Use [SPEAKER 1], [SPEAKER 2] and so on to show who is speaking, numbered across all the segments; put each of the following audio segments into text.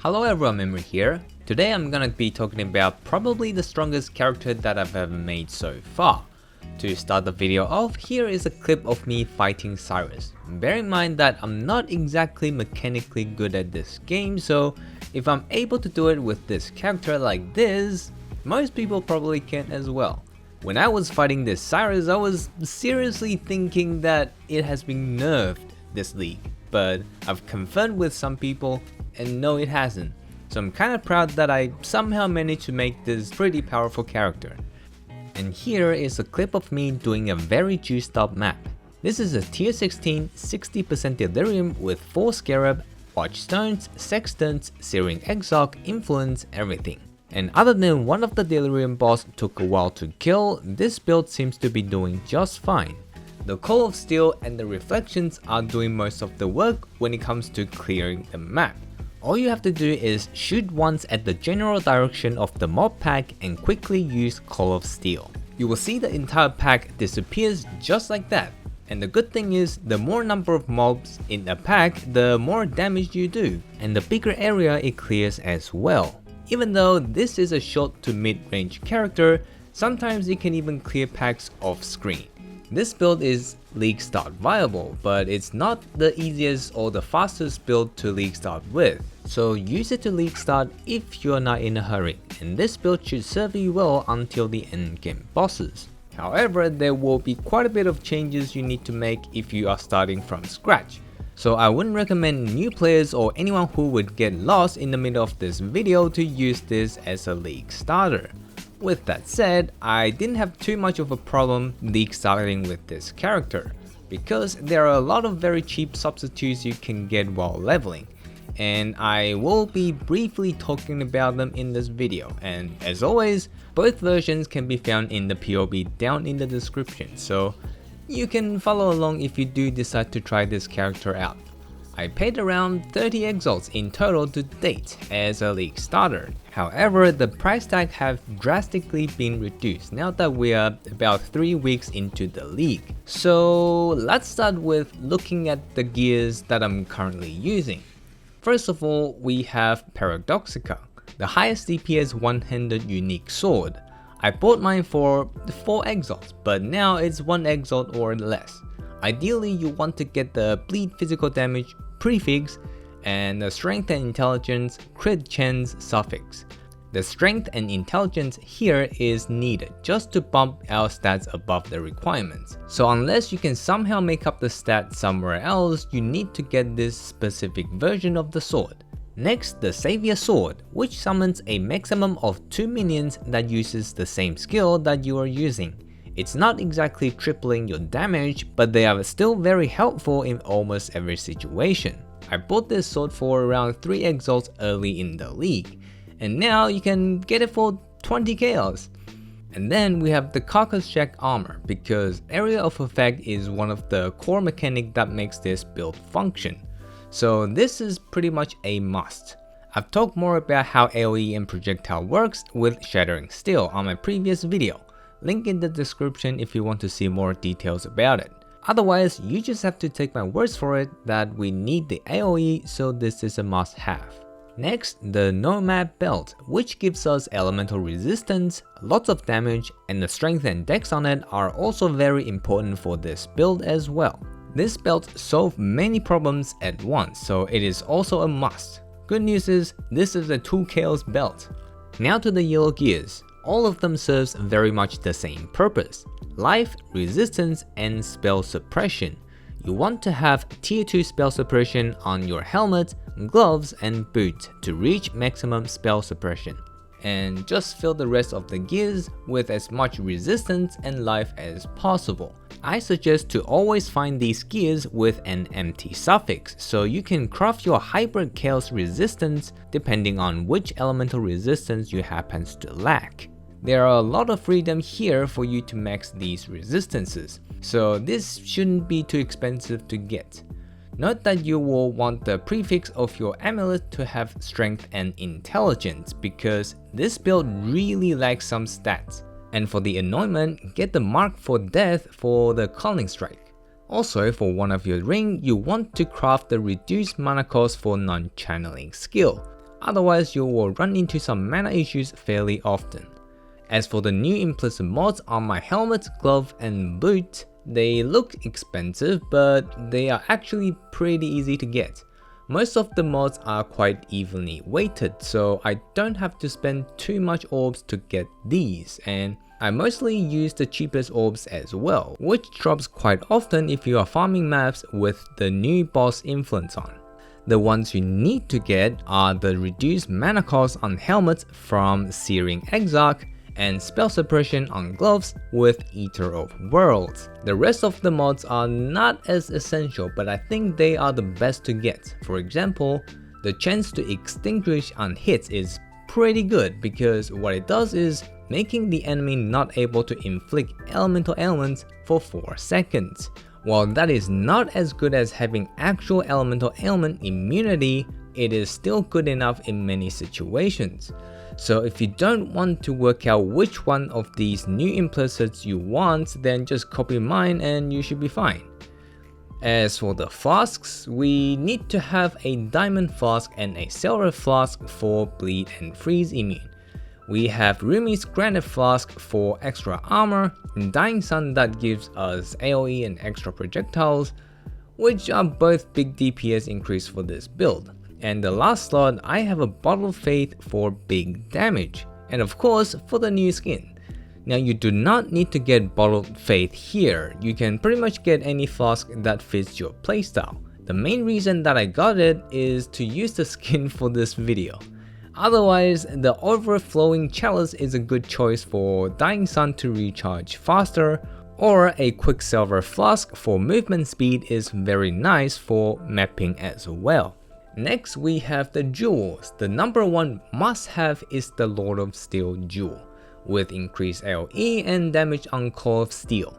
[SPEAKER 1] Hello everyone, Memory here. Today I'm gonna be talking about probably the strongest character that I've ever made so far. To start the video off, here is a clip of me fighting Cyrus. Bear in mind that I'm not exactly mechanically good at this game, so if I'm able to do it with this character like this, most people probably can as well. When I was fighting this Cyrus, I was seriously thinking that it has been nerfed this league, but I've confirmed with some people and no, it hasn't. So I'm kinda proud that I somehow managed to make this pretty powerful character. And here is a clip of me doing a very juiced up map. This is a tier 16 60% delirium with 4 scarab, watchstones, sextants, Searing Exarch, influence, everything. And other than one of the delirium boss took a while to kill, this build seems to be doing just fine. The Call of Steel and the reflections are doing most of the work when it comes to clearing the map. All you have to do is shoot once at the general direction of the mob pack and quickly use Call of Steel. You will see the entire pack disappears just like that. And the good thing is, the more number of mobs in a pack, the more damage you do, and the bigger area it clears as well. Even though this is a short to mid-range character, sometimes it can even clear packs off screen. This build is League Start viable, but it's not the easiest or the fastest build to League Start with. So use it to League Start if you're not in a hurry, and this build should serve you well until the end game bosses. However, there will be quite a bit of changes you need to make if you are starting from scratch. So I wouldn't recommend new players or anyone who would get lost in the middle of this video to use this as a League starter. With that said, I didn't have too much of a problem league starting with this character, because there are a lot of very cheap substitutes you can get while leveling, and I will be briefly talking about them in this video. And as always, both versions can be found in the POE down in the description, so you can follow along if you do decide to try this character out. I paid around 30 exalts in total to date as a league starter. However, the price tag have drastically been reduced now that we are about 3 weeks into the league. So let's start with looking at the gears that I'm currently using. First of all, we have Paradoxica, the highest DPS one-handed unique sword. I bought mine for 4 exalts, but now it's 1 exalt or less. Ideally, you want to get the bleed physical damage prefix and the strength and intelligence crit chance suffix. The strength and intelligence here is needed just to bump our stats above the requirements. So unless you can somehow make up the stats somewhere else, you need to get this specific version of the sword. Next, the Savior Sword, which summons a maximum of 2 minions that uses the same skill that you are using. It's not exactly tripling your damage, but they are still very helpful in almost every situation. I bought this sword for around 3 exalts early in the league, and now you can get it for 20 chaos. And then we have the Carcass Jack armor, because area of effect is one of the core mechanics that makes this build function. So this is pretty much a must. I've talked more about how AoE and Projectile works with Shattering Steel on my previous video. Link in the description if you want to see more details about it. Otherwise, you just have to take my words for it that we need the AoE, so this is a must have. Next, the Nomad belt, which gives us elemental resistance, lots of damage, and the strength and dex on it are also very important for this build as well. This belt solves many problems at once, so it is also a must. Good news is, this is a 2 chaos belt. Now to the yellow gears. All of them serves very much the same purpose: life, resistance, and spell suppression. You want to have tier 2 spell suppression on your helmet, gloves, and boots to reach maximum spell suppression. And just fill the rest of the gears with as much resistance and life as possible. I suggest to always find these gears with an empty suffix, so you can craft your hybrid chaos resistance depending on which elemental resistance you happen to lack. There are a lot of freedom here for you to max these resistances, so this shouldn't be too expensive to get. Note that you will want the prefix of your amulet to have strength and intelligence, because this build really lacks some stats. And for the anointment, get the mark for death for the calling strike. Also, for one of your ring, you want to craft the reduced mana cost for non-channeling skill. otherwise you will run into some mana issues fairly often. As for the new implicit mods on my helmet, glove and boot, they look expensive but they are actually pretty easy to get. Most of the mods are quite evenly weighted, so I don't have to spend too much orbs to get these, and I mostly use the cheapest orbs as well, which drops quite often if you are farming maps with the new boss influence on. The ones you need to get are the reduced mana cost on helmets from Searing Exarch and spell suppression on gloves with Eater of Worlds. The rest of the mods are not as essential, but I think they are the best to get. For example, the chance to extinguish on hits is pretty good because what it does is making the enemy not able to inflict elemental ailments for 4 seconds. While that is not as good as having actual elemental ailment immunity, it is still good enough in many situations. So if you don't want to work out which one of these new implicits you want, then just copy mine and you should be fine. As for the flasks, we need to have a diamond flask and a silver flask for bleed and freeze immune. We have Rumi's granite flask for extra armor, and Dying Sun that gives us AoE and extra projectiles, which are both big DPS increase for this build. And the last slot, I have a Bottle of Faith for big damage, and of course for the new skin. Now you do not need to get Bottle of Faith here, you can pretty much get any flask that fits your playstyle. The main reason that I got it is to use the skin for this video. Otherwise, the overflowing chalice is a good choice for Dying Sun to recharge faster, or a Quicksilver flask for movement speed is very nice for mapping as well. Next we have the jewels. The number one must have is the Lord of Steel jewel, with increased AoE and damage on Core of Steel.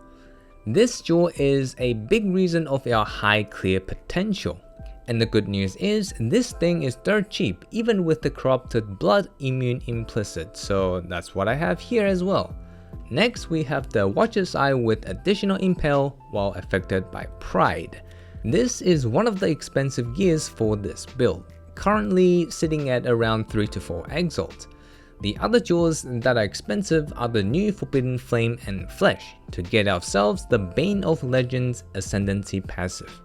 [SPEAKER 1] This jewel is a big reason of our high clear potential. And the good news is, this thing is dirt cheap even with the corrupted blood immune implicit, so that's what I have here as well. Next we have the Watcher's Eye with additional impale while affected by pride. This is one of the expensive gears for this build, currently sitting at around 3 to 4 exalt. The other jewels that are expensive are the new Forbidden Flame and Flesh to get ourselves the Bane of Legends Ascendancy passive.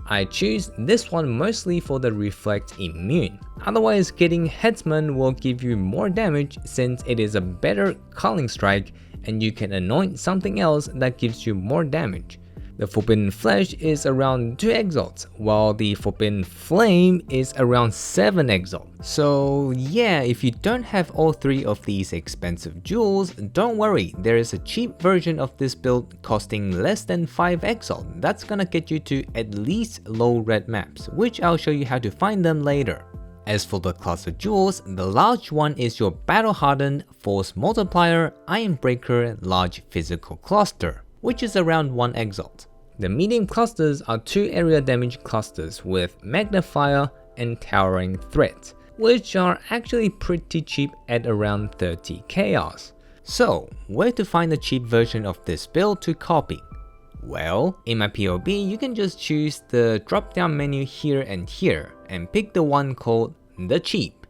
[SPEAKER 1] I choose this one mostly for the Reflect immune, otherwise getting Headsman will give you more damage since it is a better Calling Strike and you can anoint something else that gives you more damage. The Forbidden Flesh is around 2 exalts, while the Forbidden Flame is around 7 exalts. So yeah, if you don't have all 3 of these expensive jewels, don't worry, there is a cheap version of this build costing less than 5 exalt. That's gonna get you to at least low red maps, which I'll show you how to find them later. As for the class of jewels, the large one is your Battle Hardened, Force Multiplier, Iron Breaker, Large Physical Cluster, which is around 1 exalt. The medium clusters are 2 area damage clusters with Magnifier and Towering Threat, which are actually pretty cheap at around 30 chaos. So, where to find the cheap version of this build to copy? Well, in my POE you can just choose the drop down menu here and here and pick the one called the cheap.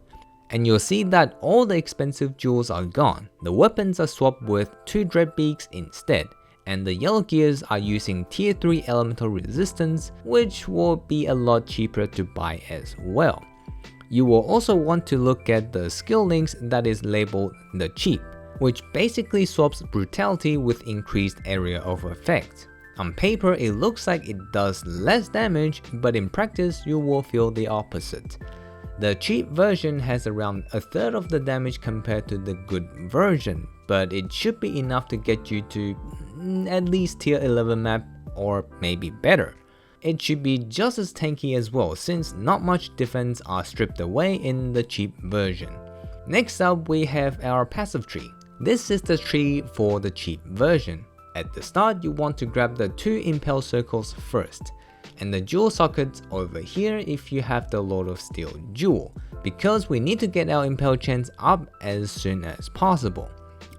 [SPEAKER 1] And you'll see that all the expensive jewels are gone. The weapons are swapped with 2 Dreadbeaks instead. And the yellow gears are using tier 3 elemental resistance, which will be a lot cheaper to buy as well. You will also want to look at the skill links that is labeled the cheap, which basically swaps brutality with increased area of effect. On paper it looks like it does less damage, but in practice you will feel the opposite. The cheap version has around a third of the damage compared to the good version, but it should be enough to get you to at least tier 11 map or maybe better. It should be just as tanky as well since not much defense are stripped away in the cheap version. Next up we have our passive tree. This is the tree for the cheap version. At the start you want to grab the 2 impale circles first, and the jewel sockets over here if you have the Lord of Steel jewel, because we need to get our impale chance up as soon as possible.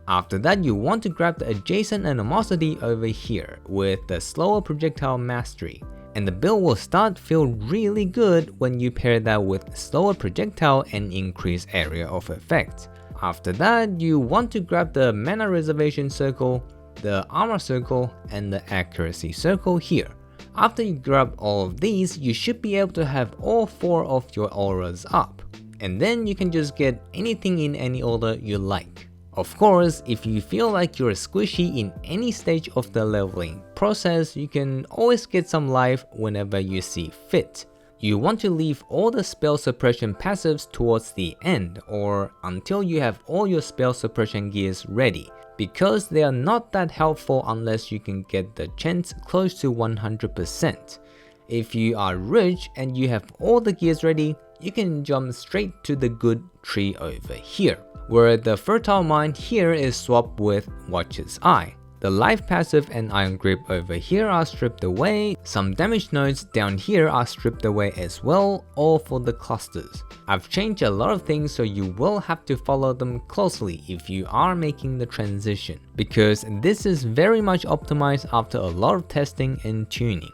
[SPEAKER 1] After that you want to grab the adjacent animosity over here with the slower projectile mastery. And the build will start feel really good when you pair that with slower projectile and increased area of effect. After that, you want to grab the mana reservation circle, the armor circle, and the accuracy circle here. After you grab all of these, you should be able to have all 4 of your auras up. And then you can just get anything in any order you like. Of course, if you feel like you're squishy in any stage of the leveling process, you can always get some life whenever you see fit. You want to leave all the spell suppression passives towards the end or until you have all your spell suppression gears ready, because they are not that helpful unless you can get the chance close to 100%. If you are rich and you have all the gears ready, you can jump straight to the good tree over here, where the Fertile Mind here is swapped with Watcher's Eye. The life passive and Iron Grip over here are stripped away, some damage nodes down here are stripped away as well, all for the clusters. I've changed a lot of things, so you will have to follow them closely if you are making the transition, because this is very much optimized after a lot of testing and tuning.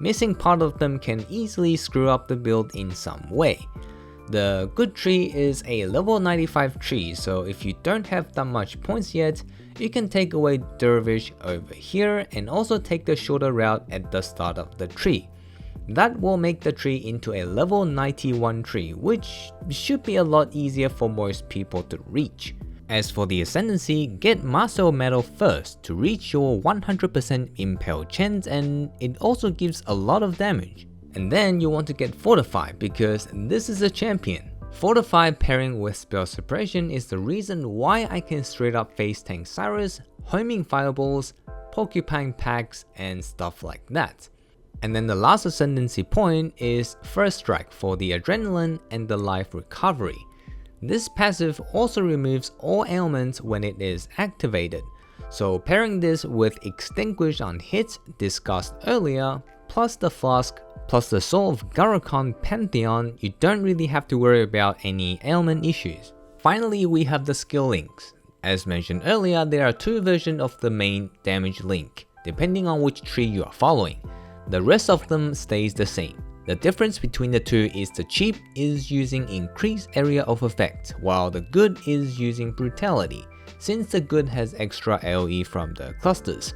[SPEAKER 1] Missing part of them can easily screw up the build in some way. The good tree is a level 95 tree, so if you don't have that much points yet, you can take away Dervish over here and also take the shorter route at the start of the tree. That will make the tree into a level 91 tree, which should be a lot easier for most people to reach. As for the Ascendancy, get Master of Metal first to reach your 100% impale chance, and it also gives a lot of damage. And then you want to get Fortify because this is a champion. Fortify pairing with Spell Suppression is the reason why I can straight up face tank Cyrus, homing fireballs, porcupine packs, and stuff like that. And then the last Ascendancy point is First Strike for the adrenaline and the life recovery. This passive also removes all ailments when it is activated, so pairing this with Extinguish on hits discussed earlier, plus the Flask, plus the Soul of Garakan Pantheon, you don't really have to worry about any ailment issues. Finally, we have the skill links. As mentioned earlier, there are 2 versions of the main damage link, depending on which tree you are following. The rest of them stays the same. The difference between the 2 is the cheap is using increased area of effect, while the good is using brutality, since the good has extra AoE from the clusters.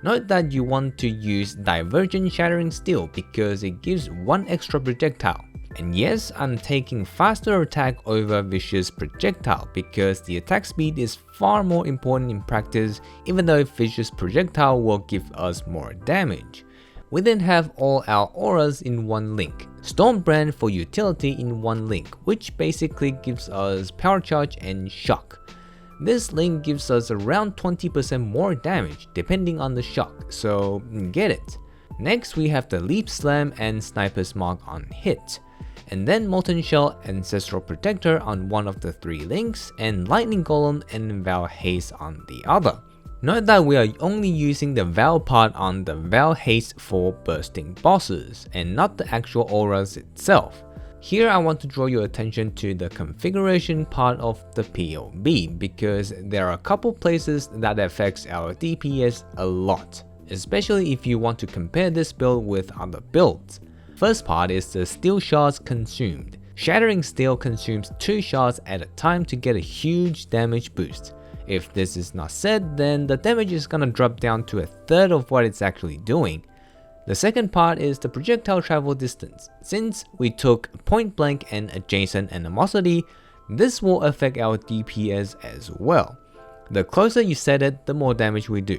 [SPEAKER 1] Note that you want to use Divergent Shattering Steel because it gives 1 extra projectile. And yes, I'm taking faster attack over Vicious Projectile because the attack speed is far more important in practice, even though Vicious Projectile will give us more damage. We then have all our auras in one link, Stormbrand for utility in one link, which basically gives us Power Charge and Shock. This link gives us around 20% more damage depending on the shock, so get it. Next we have the Leap Slam and Sniper's Mark on hit, and then Molten Shell, Ancestral Protector on one of the 3 links, and Lightning Golem and Val Haze on the other. Note that we are only using the Val part on the Val Haze for bursting bosses, and not the actual auras itself. Here I want to draw your attention to the configuration part of the POE because there are a couple places that affects our DPS a lot, especially if you want to compare this build with other builds. First part is the steel shards consumed. Shattering Steel consumes 2 shards at a time to get a huge damage boost. If this is not said, then the damage is gonna drop down to 1/3 of what it's actually doing. The second part is the projectile travel distance. Since we took point blank and adjacent animosity, this will affect our DPS as well. The closer you set it, the more damage we do.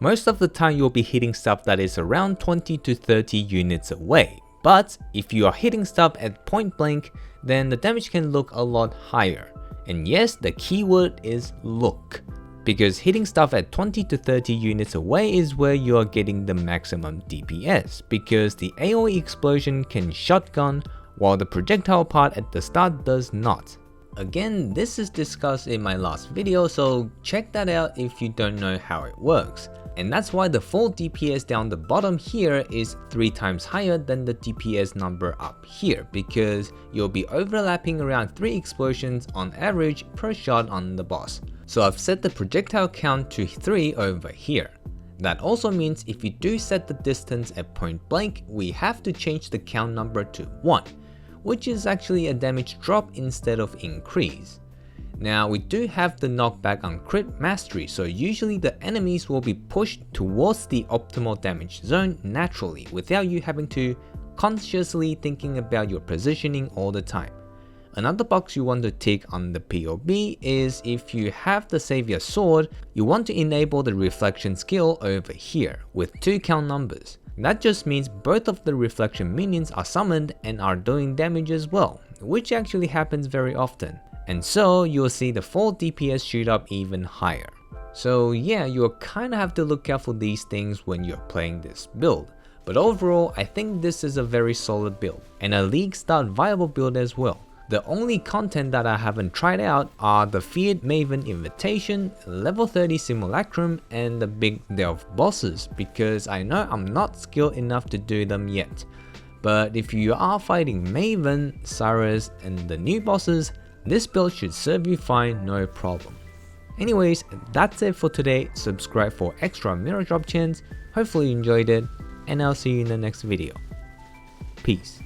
[SPEAKER 1] Most of the time you'll be hitting stuff that is around 20 to 30 units away, but if you are hitting stuff at point blank, then the damage can look a lot higher. And yes, the keyword is look, because hitting stuff at 20 to 30 units away is where you are getting the maximum DPS, because the AoE explosion can shotgun, while the projectile part at the start does not. Again, this is discussed in my last video, so check that out if you don't know how it works. And that's why the full DPS down the bottom here is 3 times higher than the DPS number up here, because you'll be overlapping around 3 explosions on average per shot on the boss. So I've set the projectile count to 3 over here. That also means if you do set the distance at point blank, we have to change the count number to 1, which is actually a damage drop instead of increase. Now we do have the knockback on crit mastery, so usually the enemies will be pushed towards the optimal damage zone naturally without you having to consciously thinking about your positioning all the time. Another box you want to tick on the POE is if you have the Savior Sword, you want to enable the reflection skill over here with 2 count numbers. That just means both of the reflection minions are summoned and are doing damage as well, which actually happens very often. And so you'll see the full DPS shoot up even higher. So yeah, you'll kinda have to look out for these things when you're playing this build. But overall, I think this is a very solid build, and a league start viable build as well. The only content that I haven't tried out are the Feared Maven Invitation, level 30 Simulacrum, and the Big Delve bosses, because I know I'm not skilled enough to do them yet. But if you are fighting Maven, Cyrus, and the new bosses, this build should serve you fine, no problem. Anyways, that's it for today. Subscribe for extra mirror drop chance. Hopefully you enjoyed it, and I'll see you in the next video. Peace.